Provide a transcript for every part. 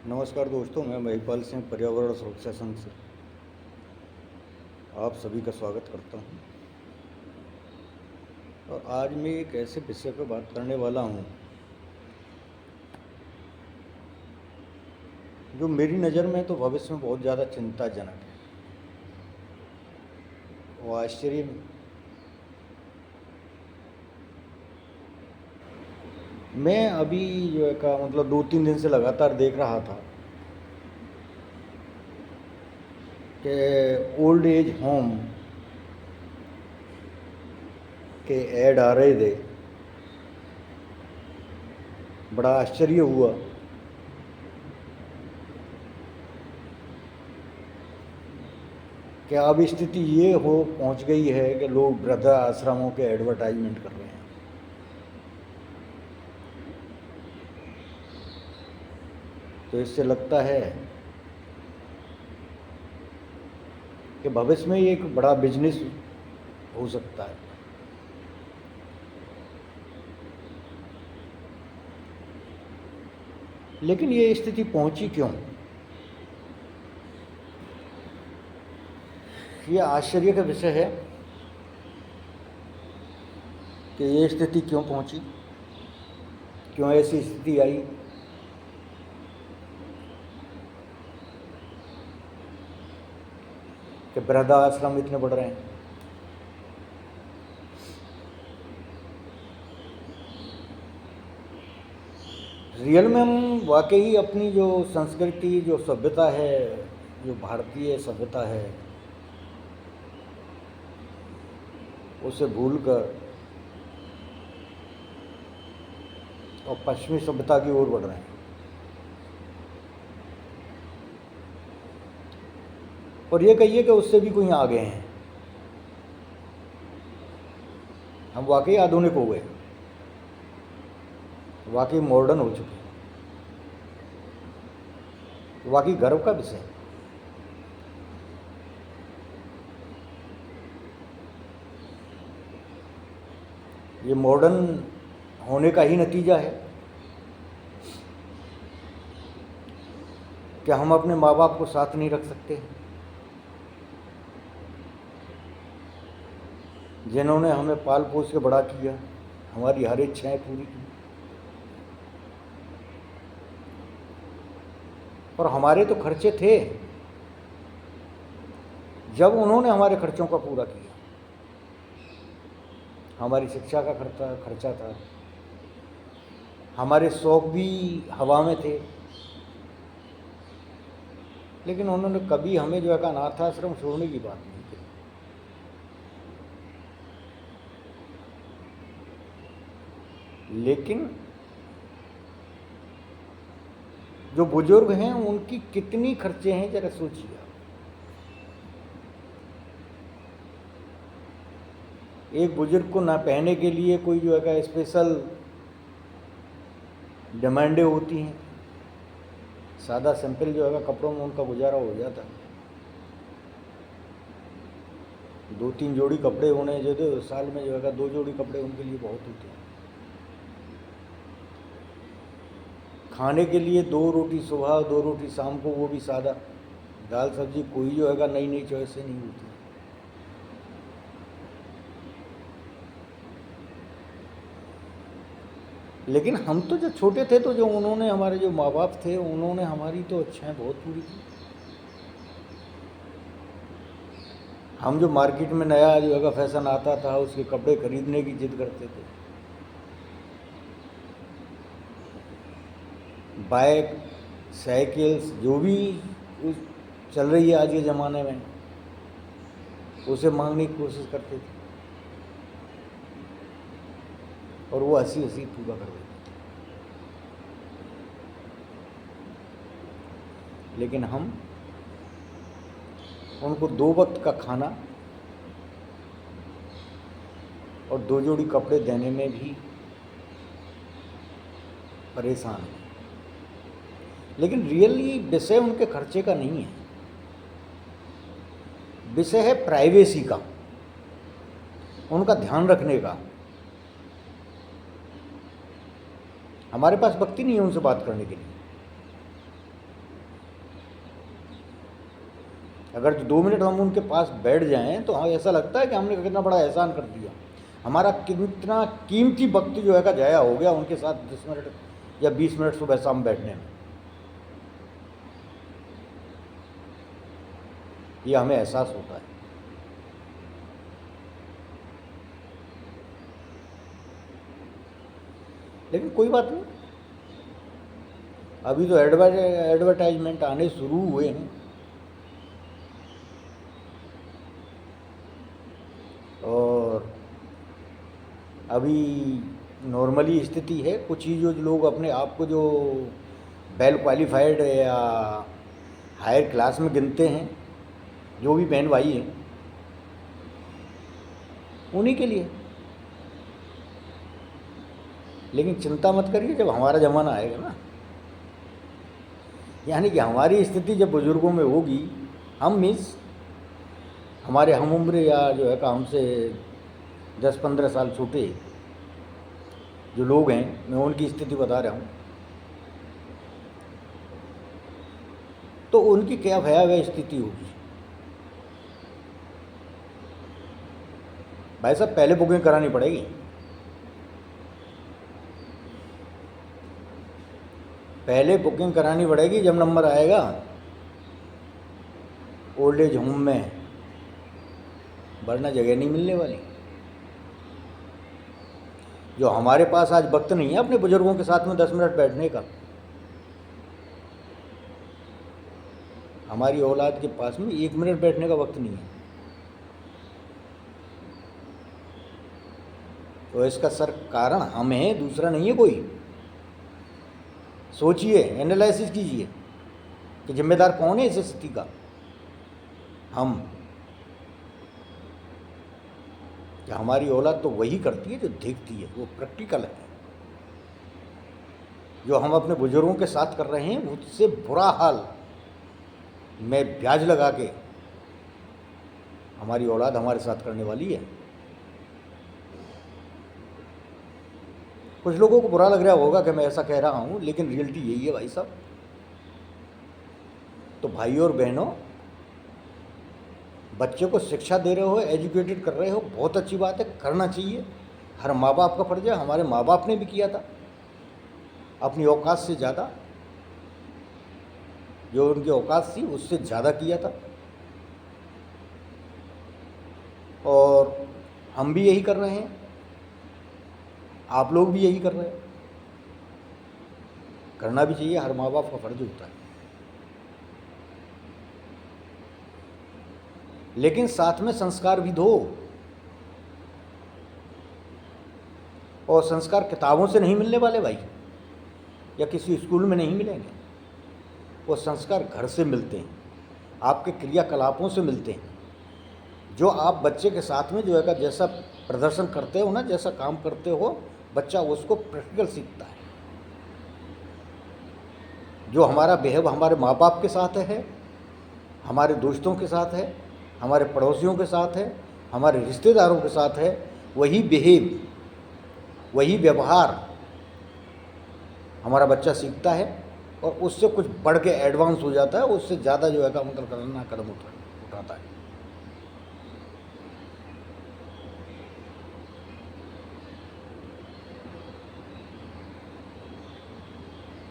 नमस्कार दोस्तों, मैं महिपाल सिंह पर्यावरण सुरक्षा संघ से आप सभी का स्वागत करता हूं। और आज मैं एक ऐसे विषय पर बात करने वाला हूं जो मेरी नज़र में तो भविष्य में बहुत ज़्यादा चिंताजनक है। वो आश्चर्य मैं अभी जो है का मतलब 2-3 दिन से लगातार देख रहा था कि ओल्ड एज होम के ऐड आ रहे थे। बड़ा आश्चर्य हुआ कि अब स्थिति ये हो पहुंच गई है कि लोग वृद्धा आश्रमों के एडवर्टाइजमेंट कर रहे हैं। तो इससे लगता है कि भविष्य में ये एक बड़ा बिजनेस हो सकता है। लेकिन ये स्थिति पहुंची क्यों? ये आश्चर्य का विषय है कि ये स्थिति क्यों पहुंची, क्यों ऐसी स्थिति आई। कि वृद्धाश्रम इतने बढ़ रहे हैं। रियल में हम वाकई अपनी जो संस्कृति, जो सभ्यता है, जो भारतीय सभ्यता है, उसे भूलकर और पश्चिमी सभ्यता की ओर बढ़ रहे हैं। और ये कहिए कि उससे भी कोई आगे हैं। हम वाकई आधुनिक हो गए, वाकई मॉडर्न हो चुके हैं। वाकई गर्व का विषय है। ये मॉडर्न होने का ही नतीजा है कि हम अपने माँ बाप को साथ नहीं रख सकते, जिन्होंने हमें पाल पोस के बड़ा किया, हमारी हर इच्छाएं पूरी की, और हमारे तो खर्चे थे जब उन्होंने हमारे खर्चों का पूरा किया। हमारी शिक्षा का खर्चा था, हमारे शौक भी हवा में थे, लेकिन उन्होंने कभी हमें जो है का अनाथ आश्रम छोड़ने की बात नहीं की। लेकिन जो बुजुर्ग हैं उनकी कितनी खर्चे हैं जरा सोचिए। एक बुजुर्ग को ना पहनने के लिए कोई जो है का स्पेशल डिमांडें होती हैं। सादा सिंपल जो है कपड़ों में उनका गुजारा हो जाता है। 2-3 जोड़ी कपड़े होने जो थे, साल में जो है 2 जोड़ी कपड़े उनके लिए बहुत होते हैं। खाने के लिए 2 रोटी सुबह, 2 रोटी शाम को, वो भी सादा, दाल सब्जी, कोई जो है नई नई चॉइसें नहीं होती। लेकिन हम तो जब छोटे थे तो जो उन्होंने, हमारे जो माँ बाप थे, उन्होंने हमारी तो इच्छाएं बहुत पूरी की। हम जो मार्केट में नया जो है फैशन आता था उसके कपड़े खरीदने की जिद करते थे। बाइक, साइकिल्स जो भी चल रही है आज के ज़माने में, उसे मांगने की कोशिश करते थे और वो हंसी हंसी पूरा कर देते थे। लेकिन हम उनको 2 वक्त का खाना और 2 जोड़ी कपड़े देने में भी परेशान हैं। लेकिन रियली विषय उनके खर्चे का नहीं है, विषय है प्राइवेसी का, उनका ध्यान रखने का। हमारे पास वक्त ही नहीं है उनसे बात करने के लिए। अगर जो 2 मिनट हम उनके पास बैठ जाएं तो हमें ऐसा लगता है कि हमने कितना बड़ा एहसान कर दिया, हमारा कितना कीमती वक्त जो है का जाया हो गया उनके साथ 10 मिनट या 20 मिनट सुबह शाम बैठने में। ये हमें एहसास होता है। लेकिन कोई बात नहीं, अभी तो एडवर्टाइजमेंट आने शुरू हुए हैं और अभी नॉर्मली स्थिति है, कुछ ही जो लोग अपने आप को जो वेल क्वालिफाइड या हायर क्लास में गिनते हैं, जो भी बहन भाई हैं, उन्हीं के लिए। लेकिन चिंता मत करिए, जब हमारा ज़माना आएगा ना, यानी कि हमारी स्थिति जब बुज़ुर्गों में होगी, हम मीन्स हमारे हम उम्र या जो है का हमसे 10-15 साल छोटे जो लोग हैं, मैं उनकी स्थिति बता रहा हूँ, तो उनकी क्या भयावह स्थिति होगी। भाई साहब, पहले बुकिंग करानी पड़ेगी। पहले बुकिंग करानी पड़ेगी, जब नंबर आएगा ओल्ड एज होम में, वरना जगह नहीं मिलने वाली। जो हमारे पास आज वक्त नहीं है अपने बुजुर्गों के साथ में 10 मिनट बैठने का, हमारी औलाद के पास में 1 मिनट बैठने का वक्त नहीं है। तो इसका सर कारण हम हैं, दूसरा नहीं है कोई। सोचिए, एनालिसिस कीजिए कि जिम्मेदार कौन है इस स्थिति का। हम, कि हमारी औलाद तो वही करती है जो देखती है, वो प्रैक्टिकल है। जो हम अपने बुजुर्गों के साथ कर रहे हैं उससे बुरा हाल में ब्याज लगा के हमारी औलाद हमारे साथ करने वाली है। कुछ लोगों को बुरा लग रहा होगा कि मैं ऐसा कह रहा हूँ, लेकिन रियलिटी यही है भाई साहब। तो भाइयों और बहनों, बच्चे को शिक्षा दे रहे हो, एजुकेटेड कर रहे हो, बहुत अच्छी बात है, करना चाहिए, हर माँ बाप का फर्ज है। हमारे माँ बाप ने भी किया था अपनी औकात से ज़्यादा, जो उनकी औकात थी उससे ज़्यादा किया था, और हम भी यही कर रहे हैं, आप लोग भी यही कर रहे हैं। करना भी चाहिए, हर माँ बाप का फर्ज होता है। लेकिन साथ में संस्कार भी दो, और संस्कार किताबों से नहीं मिलने वाले भाई, या किसी स्कूल में नहीं मिलेंगे। वो संस्कार घर से मिलते हैं, आपके क्रियाकलापों से मिलते हैं। जो आप बच्चे के साथ में जो है का जैसा प्रदर्शन करते हो ना, जैसा काम करते हो, बच्चा उसको प्रैक्टिकल सीखता है। जो हमारा बिहेव हमारे माँ बाप के साथ है, हमारे दोस्तों के साथ है, हमारे पड़ोसियों के साथ है, हमारे रिश्तेदारों के साथ है, वही बिहेव, वही व्यवहार हमारा बच्चा सीखता है, और उससे कुछ बढ़ के एडवांस हो जाता है, उससे ज़्यादा जो है का मतलब करना कदम उठाता है।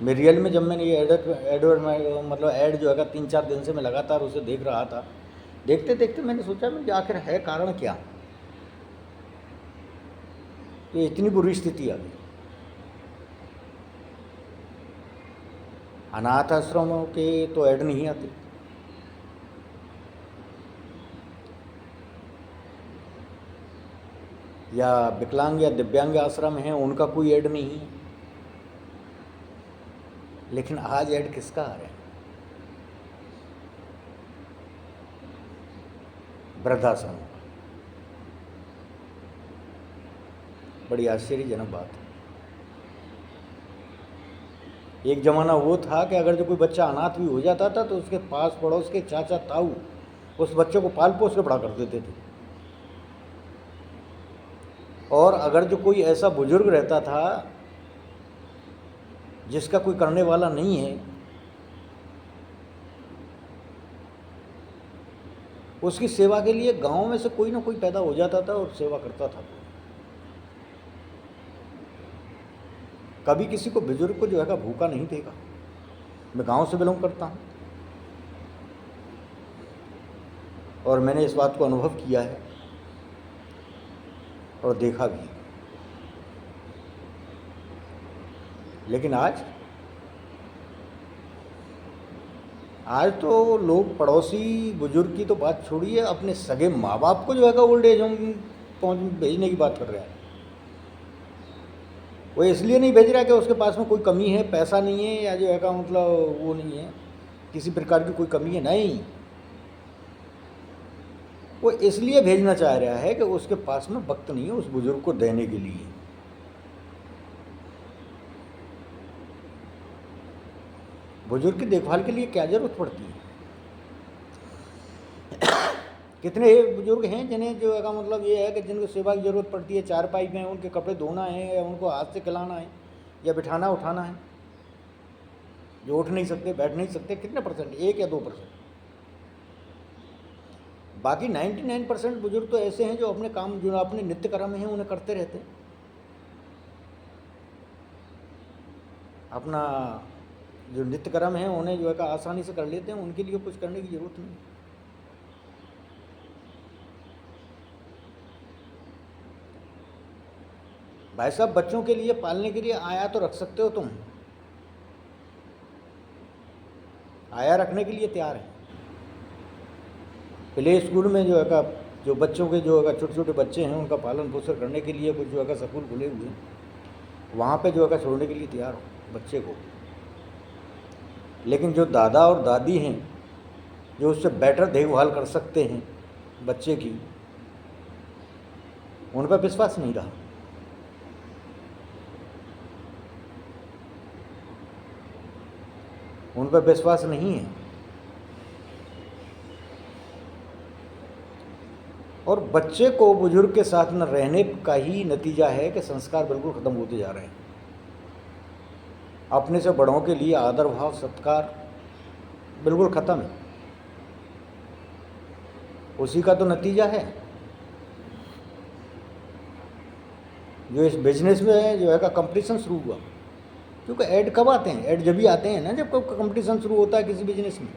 मैं रियल में जब मैंने ये मतलब ऐड जो है 3-4 दिन से मैं लगातार उसे देख रहा था, देखते देखते मैंने सोचा मैं आखिर है कारण क्या, ये इतनी बुरी स्थिति आ गई। अनाथ आश्रमों के तो ऐड नहीं आते, या विकलांग या दिव्यांग आश्रम हैं उनका कोई ऐड नहीं है। लेकिन आज ऐड किसका आ रहा है? वृद्धाश्रम। बड़ी आश्चर्यजनक बात है। एक ज़माना वो था कि अगर जो कोई बच्चा अनाथ भी हो जाता था तो उसके पास पड़ोस के चाचा ताऊ उस बच्चे को पाल पोस के बड़ा कर देते थे। और अगर जो कोई ऐसा बुजुर्ग रहता था जिसका कोई करने वाला नहीं है, उसकी सेवा के लिए गांव में से कोई ना कोई पैदा हो जाता था और सेवा करता था। कभी किसी को बुजुर्ग को जो है भूखा नहीं देखा। मैं गांव से बिलोंग करता हूँ और मैंने इस बात को अनुभव किया है और देखा भी। लेकिन आज तो लोग पड़ोसी बुजुर्ग की तो बात छोड़िए, अपने सगे माँ बाप को जो है ओल्ड एज होम पहुँच भेजने की बात कर रहे हैं। वो इसलिए नहीं भेज रहा कि उसके पास में कोई कमी है, पैसा नहीं है, या जो है मतलब वो नहीं है, किसी प्रकार की कोई कमी है, नहीं। वो इसलिए भेजना चाह रहा है कि उसके पास में वक्त नहीं है उस बुजुर्ग को देने के लिए। बुजुर्ग की देखभाल के लिए क्या जरूरत पड़ती है? कितने बुजुर्ग हैं जिन्हें जो है मतलब ये है कि जिनको सेवा की ज़रूरत पड़ती है, चारपाई में उनके कपड़े धोना है, या उनको हाथ से खिलाना है, या बिठाना उठाना है, जो उठ नहीं सकते, बैठ नहीं सकते। कितने परसेंट? 1 या 2%। बाकी 99% बुजुर्ग तो ऐसे हैं जो अपने काम, जो अपने नित्य कर्म हैं उन्हें करते रहते हैं। अपना जो नित्य कर्म है उन्हें जो है आसानी से कर लेते हैं, उनके लिए कुछ करने की ज़रूरत नहीं। भाई साहब, बच्चों के लिए पालने के लिए आया तो रख सकते हो तुम, आया रखने के लिए तैयार है। प्ले स्कूल में जो है जो बच्चों के जो है छोटे छोटे बच्चे हैं उनका पालन पोषण करने के लिए कुछ जो है स्कूल खुले हुए हैं, वहाँ पे जो है छोड़ने के लिए तैयार हो बच्चे को। लेकिन जो दादा और दादी हैं जो उससे बेटर देखभाल कर सकते हैं बच्चे की, उन पर विश्वास नहीं रहा। उन पर विश्वास नहीं है। और बच्चे को बुजुर्ग के साथ न रहने का ही नतीजा है कि संस्कार बिल्कुल ख़त्म होते जा रहे हैं। अपने से बड़ों के लिए आदर भाव सत्कार बिल्कुल ख़त्म है। उसी का तो नतीजा है जो इस बिजनेस में जो है कंपटीशन शुरू हुआ। क्योंकि ऐड कब आते हैं? ऐड जब भी आते हैं ना जब कंपटीशन शुरू होता है किसी बिजनेस में।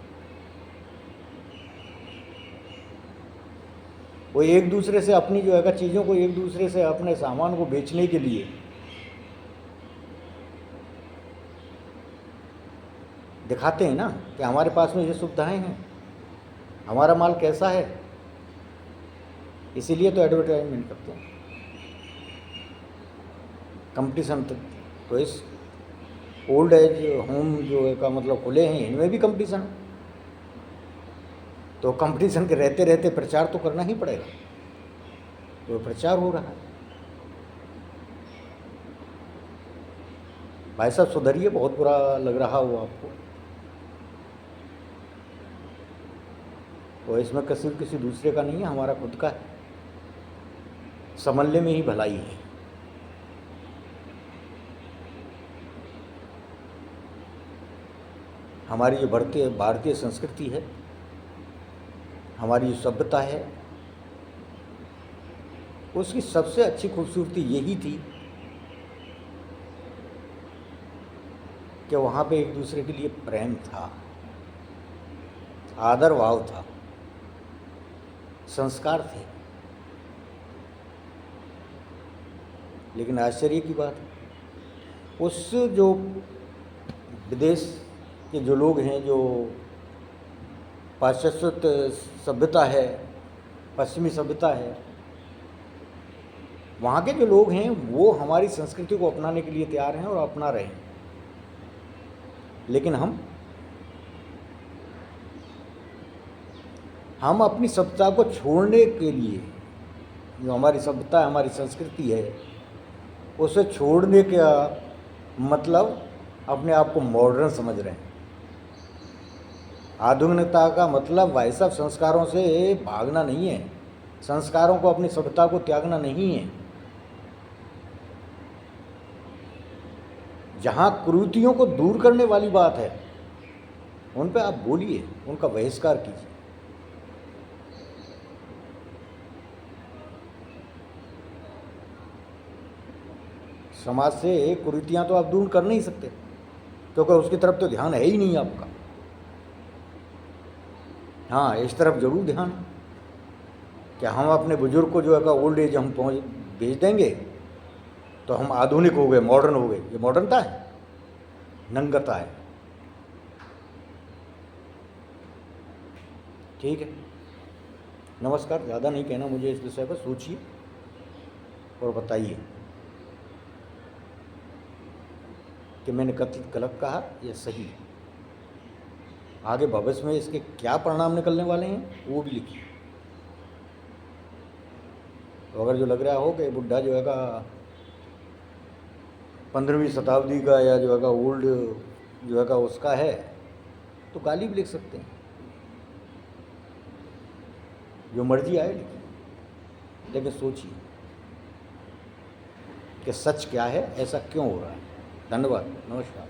वो एक दूसरे से अपनी जो है चीज़ों को, एक दूसरे से अपने सामान को बेचने के लिए दिखाते हैं ना कि हमारे पास में ये सुविधाएं हैं, हमारा माल कैसा है। इसीलिए तो एडवर्टाइजमेंट करते हैं। कंपटीशन तो इस ओल्ड एज होम जो है का मतलब खुले हैं, इनमें भी कंपटीशन है। तो कंपटीशन के रहते रहते प्रचार तो करना ही पड़ेगा। तो प्रचार हो रहा है। भाई साहब सुधरिए, बहुत बुरा लग रहा हो आपको। और इसमें कसूर किसी दूसरे का नहीं है, हमारा खुद का है। समझने में ही भलाई है। हमारी जो भारतीय संस्कृति है, हमारी जो सभ्यता है, उसकी सबसे अच्छी खूबसूरती यही थी कि वहाँ पे एक दूसरे के लिए प्रेम था, आदर भाव था, संस्कार थे। लेकिन आश्चर्य की बात है, उस जो विदेश के जो लोग हैं, जो पाश्चात्य सभ्यता है, पश्चिमी सभ्यता है, वहाँ के जो लोग हैं वो हमारी संस्कृति को अपनाने के लिए तैयार हैं और अपना रहे हैं। लेकिन हम अपनी सभ्यता को छोड़ने के लिए, जो हमारी सभ्यता है, हमारी संस्कृति है, उसे छोड़ने का मतलब अपने आप को मॉडर्न समझ रहे हैं। आधुनिकता का मतलब भाई साहब संस्कारों से भागना नहीं है, संस्कारों को, अपनी सभ्यता को त्यागना नहीं है। जहाँ कुरीतियों को दूर करने वाली बात है उन पे आप बोलिए, उनका बहिष्कार कीजिए। समाज से कुरीतियाँ तो आप दूर कर नहीं सकते, क्योंकि उसकी तरफ तो ध्यान है ही नहीं आपका। हाँ, इस तरफ जरूर ध्यान है कि हम अपने बुजुर्ग को जो है ओल्ड एज हम पहुँच भेज देंगे तो हम आधुनिक हो गए, मॉडर्न हो गए। ये मॉडर्नता है, नंगता है। ठीक है, नमस्कार। ज़्यादा नहीं कहना मुझे इस विषय पर, सोचिए और बताइए कि मैंने गलत कहा या सही। आगे भविष्य में इसके क्या परिणाम निकलने वाले हैं वो भी लिखिए। तो अगर जो लग रहा हो कि बुढ़ा जो है 15वीं शताब्दी का या जो है ओल्ड जो है उसका है, तो गाली भी लिख सकते हैं, जो मर्जी आए लिखिए, लेकिन सोचिए कि सच क्या है, ऐसा क्यों हो रहा है। धन्यवाद, नमस्कार।